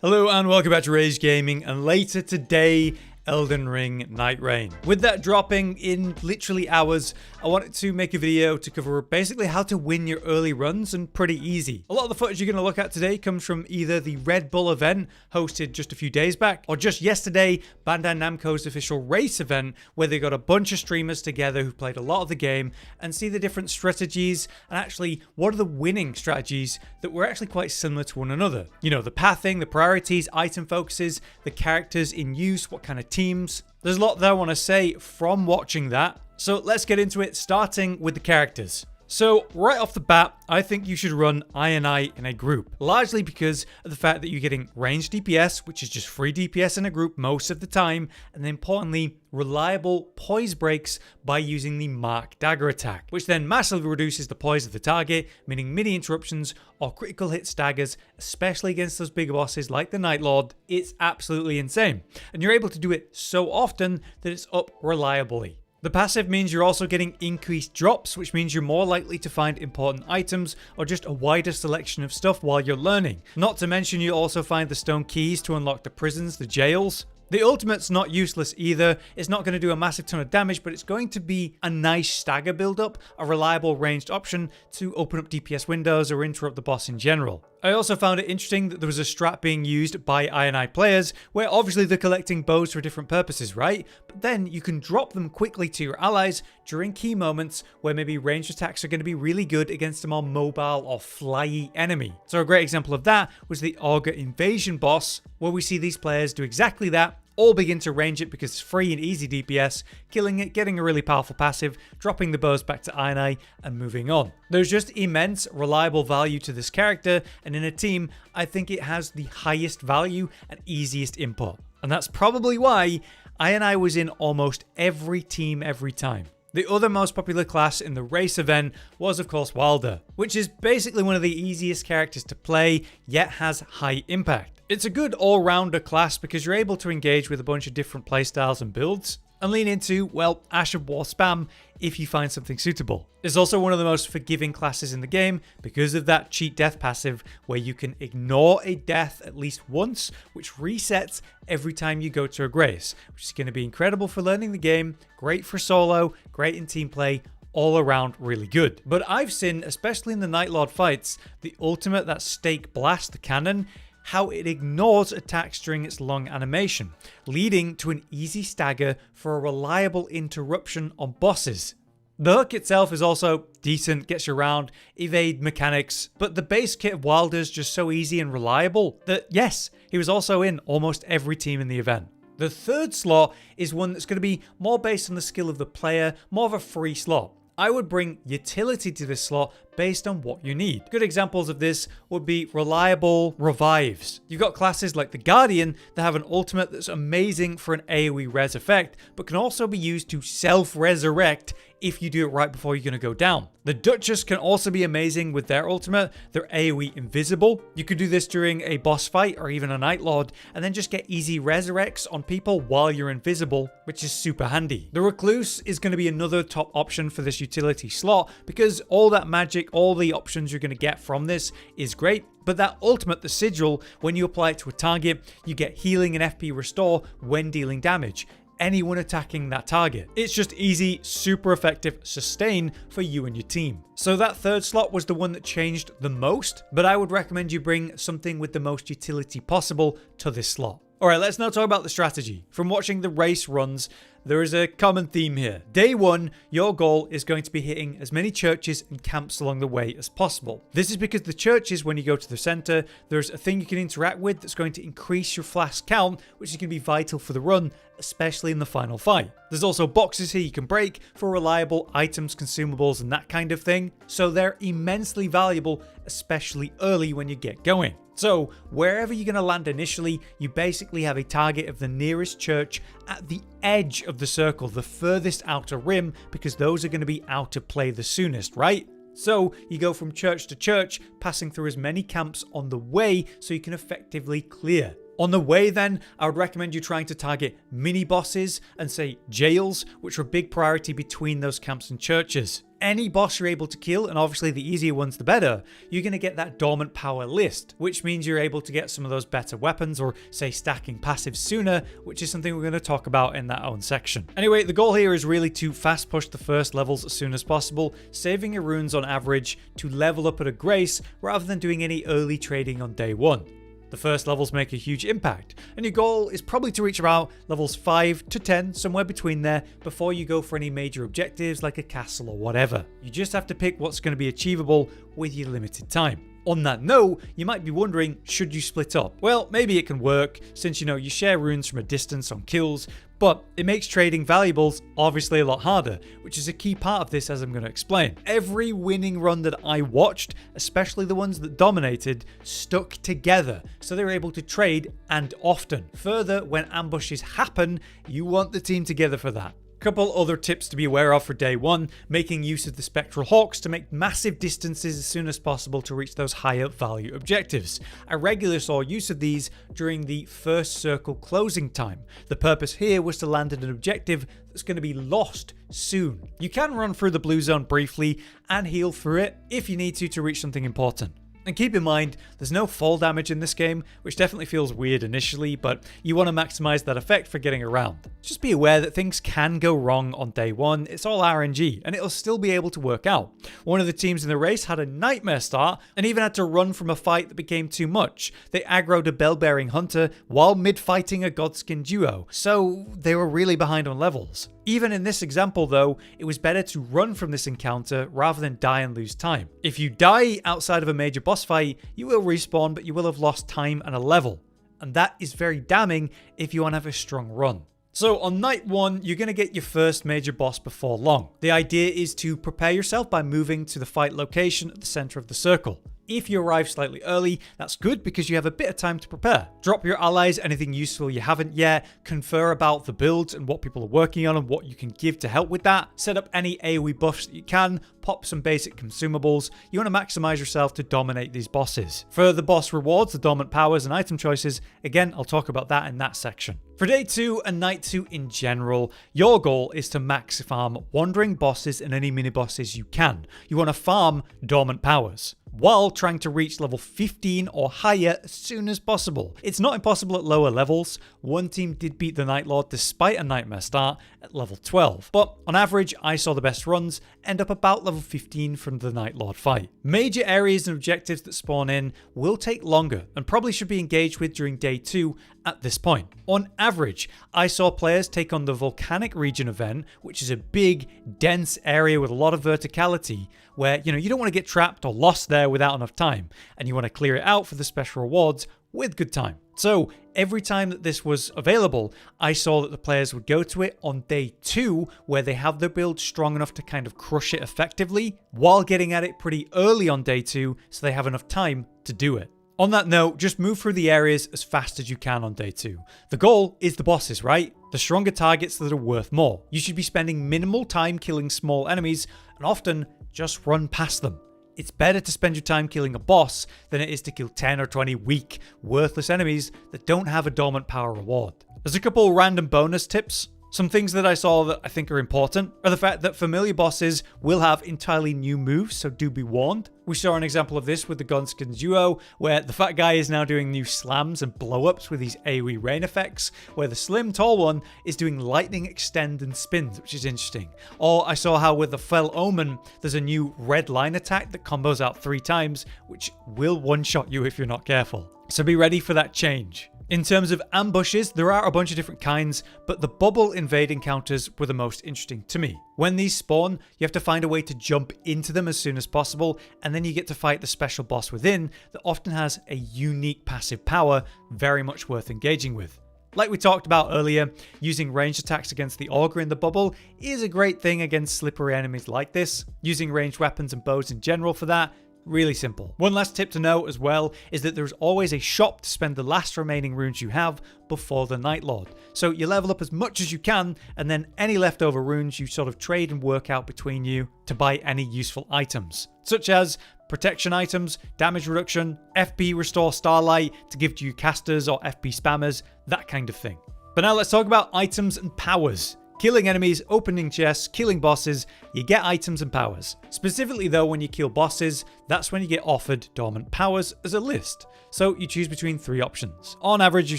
Hello and welcome back to Rage Gaming, and later today, Elden Ring Nightreign. With that dropping in literally hours, I wanted to make a video to cover basically how to win your early runs, and pretty easy. A lot of the footage you're going to look at today comes from either the Redbull event hosted just a few days back, or just yesterday, Bandai Namco's official race event, where they got a bunch of streamers together who played a lot of the game and see the different strategies and actually what are the winning strategies that were actually quite similar to one another. You know, the pathing, the priorities, item focuses, the characters in use, what kind of teams. There's a lot that I want to say from watching that. So let's get into it, starting with the characters. So right off the bat, I think you should run ironeye in a group, largely because of the fact that you're getting ranged DPS, which is just free DPS in a group most of the time, and then importantly, reliable poise breaks by using the mark dagger attack, which then massively reduces the poise of the target, meaning mini interruptions or critical hit staggers, especially against those bigger bosses like the nightlord. It's absolutely insane, and you're able to do it so often that it's up reliably. The passive means you're also getting increased drops, which means you're more likely to find important items or just a wider selection of stuff while you're learning. Not to mention you also find the stone keys to unlock the prisons, the jails. The ultimate's not useless either. It's not going to do a massive ton of damage, but it's going to be a nice stagger build-up, a reliable ranged option to open up DPS windows or interrupt the boss in general. I also found it interesting that there was a strat being used by ironeye players, where obviously they're collecting bows for different purposes, right? But then you can drop them quickly to your allies during key moments where maybe ranged attacks are going to be really good against a more mobile or flyy enemy. So a great example of that was the Augur Invasion boss, where we see these players do exactly that, all begin to range it because it's free and easy DPS, killing it, getting a really powerful passive, dropping the bows back to ironeye, and moving on. There's just immense reliable value to this character, and in a team, I think it has the highest value and easiest input. And that's probably why ironeye was in almost every team every time. The other most popular class in the race event was of course wylder, which is basically one of the easiest characters to play, yet has high impact. It's a good all-rounder class because you're able to engage with a bunch of different playstyles and builds, and lean into, well, Ash of War spam if you find something suitable. It's also one of the most forgiving classes in the game because of that cheat death passive where you can ignore a death at least once, which resets every time you go to a grace, which is going to be incredible for learning the game, great for solo, great in team play, all around really good. But I've seen, especially in the nightlord fights, the ultimate, that stake blast, the cannon, how it ignores attacks during its long animation, leading to an easy stagger for a reliable interruption on bosses. The hook itself is also decent, gets you around, evade mechanics, but the base kit of Wilder's just so easy and reliable that yes, he was also in almost every team in the event. The third slot is one that's going to be more based on the skill of the player, more of a free slot. I would bring utility to this slot based on what you need. Good examples of this would be reliable revives. You've got classes like the Guardian that have an ultimate that's amazing for an AoE res effect, but can also be used to self-resurrect if you do it right before you're going to go down. The Duchess can also be amazing with their ultimate. They're AoE invisible. You could do this during a boss fight or even a nightlord, and then just get easy resurrects on people while you're invisible, which is super handy. The Recluse is going to be another top option for this utility slot because all that magic, all the options you're going to get from this is great. But that ultimate, the sigil, when you apply it to a target, you get healing and FP restore when dealing damage. Anyone attacking that target. It's just easy, super effective sustain for you and your team. So that third slot was the one that changed the most, but I would recommend you bring something with the most utility possible to this slot. Alright, let's now talk about the strategy. From watching the race runs, there is a common theme here. Day one, your goal is going to be hitting as many churches and camps along the way as possible. This is because the churches, when you go to the center, there's a thing you can interact with that's going to increase your flask count, which is going to be vital for the run, especially in the final fight. There's also boxes here you can break for reliable items, consumables, and that kind of thing. So they're immensely valuable, especially early when you get going. So wherever you're going to land initially, you basically have a target of the nearest church at the edge of the circle, the furthest outer rim, because those are going to be out of play the soonest, right? So you go from church to church, passing through as many camps on the way so you can effectively clear. On the way then, I would recommend you trying to target mini bosses and say jails, which are a big priority between those camps and churches. any boss you're able to kill, and obviously the easier ones the better, you're going to get that dormant power list, which means you're able to get some of those better weapons or say stacking passives sooner, which is something we're going to talk about in that own section. Anyway, the goal here is really to fast push the first levels as soon as possible, saving your runes on average to level up at a grace rather than doing any early trading on day one. The first levels make a huge impact, and your goal is probably to reach around levels 5 to 10, somewhere between there, before you go for any major objectives like a castle or whatever. You just have to pick what's going to be achievable with your limited time. On that note, you might be wondering, should you split up? Well, maybe it can work, since you share runes from a distance on kills, but it makes trading valuables obviously a lot harder, which is a key part of this, as I'm going to explain. Every winning run that I watched, especially the ones that dominated, stuck together, so they were able to trade, and often. Further, when ambushes happen, you want the team together for that. Couple other tips to be aware of for day one: making use of the spectral hawks to make massive distances as soon as possible to reach those higher value objectives. I regularly saw use of these during the first circle closing time. The purpose here was to land at an objective that's going to be lost soon. You can run through the blue zone briefly and heal through it if you need to reach something important. And keep in mind, there's no fall damage in this game, which definitely feels weird initially, but you want to maximize that effect for getting around. Just be aware that things can go wrong on day one. It's all RNG, and it'll still be able to work out. One of the teams in the race had a nightmare start, and even had to run from a fight that became too much. They aggroed a bell-bearing hunter while mid-fighting a godskin duo, so they were really behind on levels. Even in this example though, it was better to run from this encounter rather than die and lose time. If you die outside of a major boss fight, you will respawn, but you will have lost time and a level. And that is very damning if you want to have a strong run. So on night one, you're going to get your first major boss before long. The idea is to prepare yourself by moving to the fight location at the center of the circle. If you arrive slightly early, that's good because you have a bit of time to prepare. Drop your allies anything useful you haven't yet, confer about the builds and what people are working on and what you can give to help with that, set up any AoE buffs that you can, pop some basic consumables. You want to maximize yourself to dominate these bosses. For the boss rewards, the dormant powers and item choices, again, I'll talk about that in that section. For day 2 and night 2 in general, your goal is to max farm wandering bosses and any mini bosses you can. You want to farm dormant powers while trying to reach level 15 or higher as soon as possible. It's not impossible at lower levels. One team did beat the Nightlord despite a nightmare start at level 12, but on average I saw the best runs end up about level 15 from the Nightlord fight. Major areas and objectives that spawn in will take longer and probably should be engaged with during day 2 at this point. On average, I saw players take on the volcanic region event, which is a big, dense area with a lot of verticality, where you don't want to get trapped or lost there without enough time, and you want to clear it out for the special rewards with good time. So every time that this was available, I saw that the players would go to it on day 2, where they have their build strong enough to kind of crush it effectively, while getting at it pretty early on day 2, so they have enough time to do it. On that note, just move through the areas as fast as you can on day 2. The goal is the bosses, right? The stronger targets that are worth more. You should be spending minimal time killing small enemies, and often just run past them. It's better to spend your time killing a boss than it is to kill 10 or 20 weak, worthless enemies that don't have a dormant power reward. There's a couple random bonus tips. Some things that I saw that I think are important are the fact that familiar bosses will have entirely new moves, so do be warned. We saw an example of this with the Gunskin duo, where the fat guy is now doing new slams and blow-ups with these AoE rain effects, where the slim tall one is doing lightning extend and spins, which is interesting. Or I saw how with the Fell Omen, there's a new red line attack that combos out 3 times, which will one-shot you if you're not careful. So be ready for that change. In terms of ambushes, there are a bunch of different kinds, but the bubble invade encounters were the most interesting to me. When these spawn, you have to find a way to jump into them as soon as possible, and then you get to fight the special boss within that often has a unique passive power, very much worth engaging with. Like we talked about earlier, using ranged attacks against the augur in the bubble is a great thing against slippery enemies like this. Using ranged weapons and bows in general for that, really simple. One last tip to note as well is that there's always a shop to spend the last remaining runes you have before the Nightlord. So you level up as much as you can, and then any leftover runes you sort of trade and work out between you to buy any useful items, such as protection items, damage reduction, FP restore starlight to give to you casters or FP spammers, that kind of thing. But now let's talk about items and powers. killing enemies, opening chests, killing bosses, you get items and powers. Specifically though, when you kill bosses, that's when you get offered dormant powers as a list. So you choose between 3 options. On average, you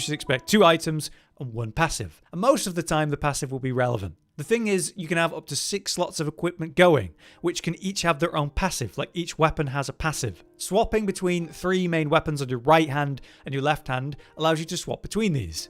should expect 2 items and 1 passive. And most of the time, the passive will be relevant. The thing is, you can have up to 6 slots of equipment going, which can each have their own passive, like each weapon has a passive. Swapping between 3 main weapons on your right hand and your left hand allows you to swap between these.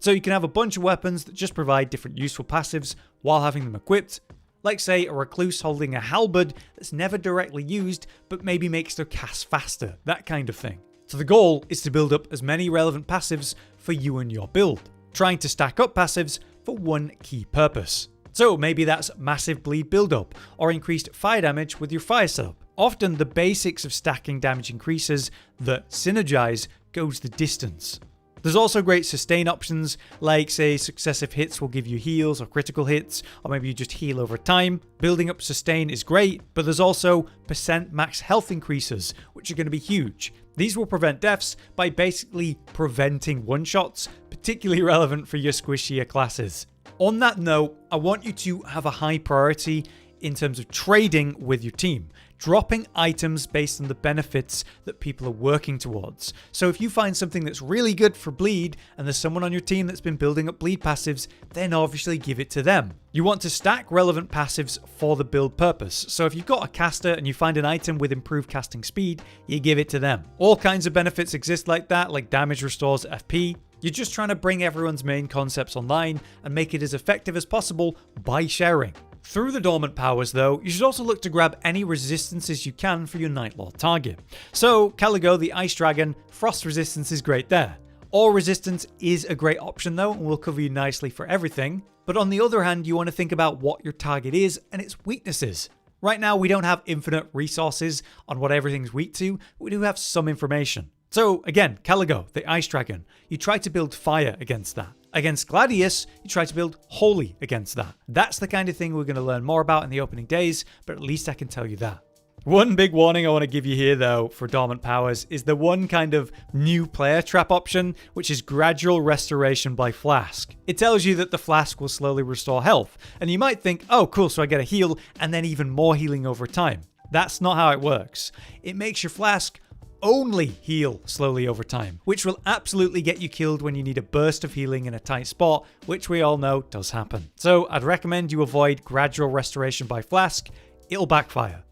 So you can have a bunch of weapons that just provide different useful passives while having them equipped, like say a recluse holding a halberd that's never directly used but maybe makes their cast faster, that kind of thing. So the goal is to build up as many relevant passives for you and your build, trying to stack up passives for one key purpose. So maybe that's massive bleed build-up or increased fire damage with your fire setup. Often the basics of stacking damage increases that synergize goes the distance. There's also great sustain options, like say successive hits will give you heals or critical hits, or maybe you just heal over time. Building up sustain is great, but there's also % max health increases, which are going to be huge. These will prevent deaths by basically preventing one-shots, particularly relevant for your squishier classes. On that note, I want you to have a high priority in terms of trading with your team, dropping items based on the benefits that people are working towards. So if you find something that's really good for bleed and there's someone on your team that's been building up bleed passives, then obviously give it to them. You want to stack relevant passives for the build purpose. So if you've got a caster and you find an item with improved casting speed, you give it to them. All kinds of benefits exist like that, like damage restores FP. You're just trying to bring everyone's main concepts online and make it as effective as possible by sharing. Through the dormant powers though, you should also look to grab any resistances you can for your nightlord target. So Caligo, the ice dragon, frost resistance is great there. All resistance is a great option though, and will cover you nicely for everything. But on the other hand, you want to think about what your target is and its weaknesses. Right now we don't have infinite resources on what everything's weak to, but we do have some information. So again, Caligo, the ice dragon, you try to build fire against that. Against Gladius, you try to build holy against that. That's the kind of thing we're going to learn more about in the opening days, but at least I can tell you that. One big warning I want to give you here though for dormant powers is the one kind of new player trap option, which is gradual restoration by flask. It tells you that the flask will slowly restore health, and you might think, oh cool, so I get a heal and then even more healing over time. That's not how it works. It makes your flask only heal slowly over time, which will absolutely get you killed when you need a burst of healing in a tight spot, which we all know does happen. So I'd recommend you avoid gradual restoration by flask, it'll backfire.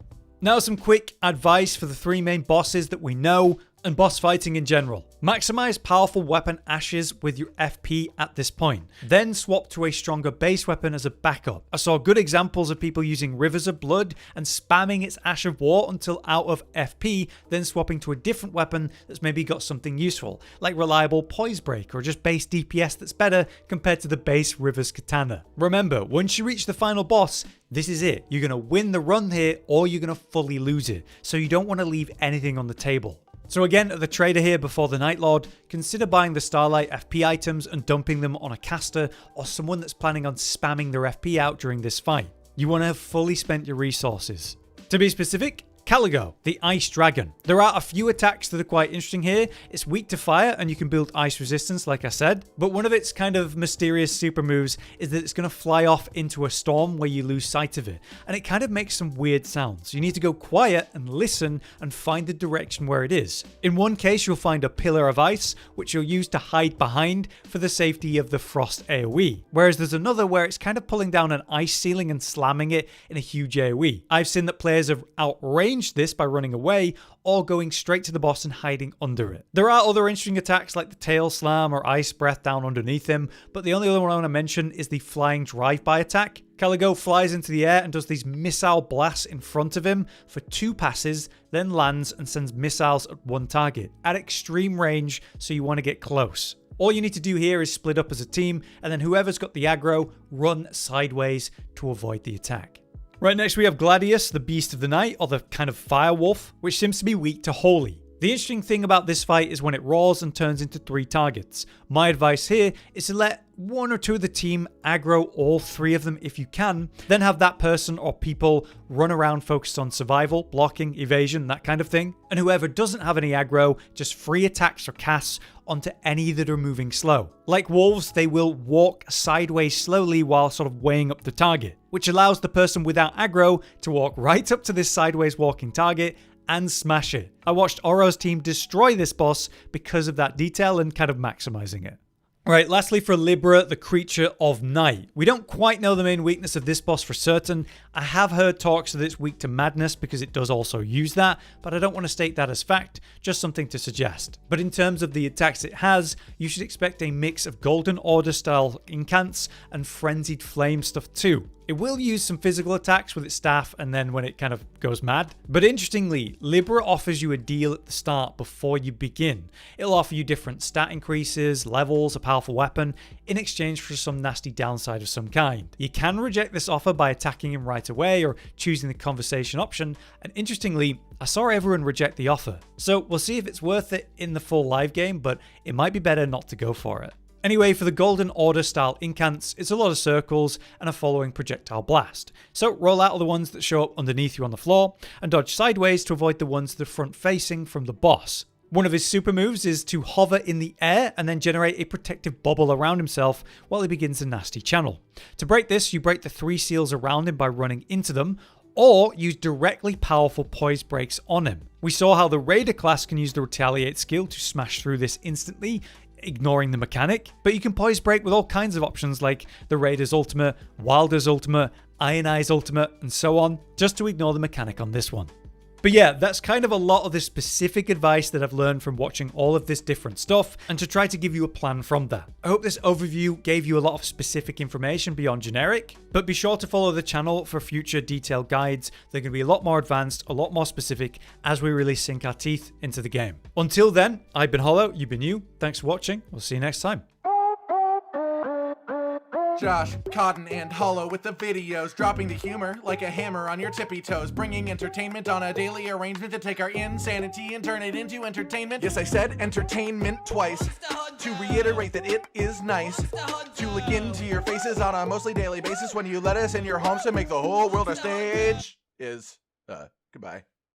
Now some quick advice for the 3 main bosses that we know, and boss fighting in general. Maximize powerful weapon ashes with your FP at this point. Then swap to a stronger base weapon as a backup. I saw good examples of people using Rivers of Blood and spamming its Ash of War until out of FP, then swapping to a different weapon that's maybe got something useful, like reliable Poise Break or just base DPS that's better compared to the base Rivers Katana. Remember, once you reach the final boss, this is it. You're going to win the run here or you're going to fully lose it. So you don't want to leave anything on the table. So again, at the trader here before the Nightlord, consider buying the Starlight FP items and dumping them on a caster or someone that's planning on spamming their FP out during this fight. You want to have fully spent your resources. To be specific, Caligo, the Ice Dragon. There are a few attacks that are quite interesting here. It's weak to fire and you can build ice resistance like I said, but one of its kind of mysterious super moves is that it's going to fly off into a storm where you lose sight of it, and it kind of makes some weird sounds. You need to go quiet and listen and find the direction where it is. In one case you'll find a pillar of ice, which you'll use to hide behind for the safety of the frost AoE, whereas there's another where it's kind of pulling down an ice ceiling and slamming it in a huge AoE. I've seen that players have outranged this by running away or going straight to the boss and hiding under it. There are other interesting attacks like the tail slam or ice breath down underneath him, but the only other one I want to mention is the flying drive-by attack. Caligo flies into the air and does these missile blasts in front of him for 2 passes, then lands and sends missiles at one target at extreme range, so you want to get close. All you need to do here is split up as a team, and then whoever's got the aggro, run sideways to avoid the attack. Right, next we have Gladius, the Beast of the Night, or the kind of Fire Wolf, which seems to be weak to Holy. The interesting thing about this fight is when it roars and turns into 3 targets. My advice here is to let 1 or 2 of the team aggro all 3 of them if you can, then have that person or people run around focused on survival, blocking, evasion, that kind of thing. And whoever doesn't have any aggro, just free attacks or casts onto any that are moving slow. Like wolves, they will walk sideways slowly while sort of weighing up the target, which allows the person without aggro to walk right up to this sideways walking target and smash it. I watched Oro's team destroy this boss because of that detail and kind of maximizing it. Alright, lastly for Libra, the creature of night. We don't quite know the main weakness of this boss for certain. I have heard talks that it's weak to madness because it does also use that, but I don't want to state that as fact, just something to suggest. But in terms of the attacks it has, you should expect a mix of Golden Order style incants and Frenzied Flame stuff too. It will use some physical attacks with its staff and then when it kind of goes mad. But interestingly, Libra offers you a deal at the start before you begin. It'll offer you different stat increases, levels, a powerful weapon, in exchange for some nasty downside of some kind. You can reject this offer by attacking him right away or choosing the conversation option, and interestingly, I saw everyone reject the offer. So we'll see if it's worth it in the full live game, but it might be better not to go for it. Anyway, for the Golden Order style incants, it's a lot of circles and a following projectile blast. So roll out all the ones that show up underneath you on the floor, and dodge sideways to avoid the ones that are front facing from the boss. One of his super moves is to hover in the air and then generate a protective bubble around himself while he begins a nasty channel. To break this, you break the 3 seals around him by running into them, or use directly powerful poise breaks on him. We saw how the Raider class can use the Retaliate skill to smash through this instantly, ignoring the mechanic, but you can poise break with all kinds of options like the Raider's ultimate, Wylder's ultimate, Ironeye's ultimate, and so on, just to ignore the mechanic on this one. But yeah, that's kind of a lot of the specific advice that I've learned from watching all of this different stuff and to try to give you a plan from that. I hope this overview gave you a lot of specific information beyond generic, but be sure to follow the channel for future detailed guides. They're going to be a lot more advanced, a lot more specific as we really sink our teeth into the game. Until then, I've been Hollow, you've been you. Thanks for watching. We'll see you next time. Josh, Cotton, and Hollow with the videos, dropping the humor like a hammer on your tippy toes, bringing entertainment on a daily arrangement to take our insanity and turn it into entertainment. Yes, I said entertainment twice, to reiterate that it is nice to look into your faces on a mostly daily basis when you let us in your homes to make the whole world a stage. Goodbye.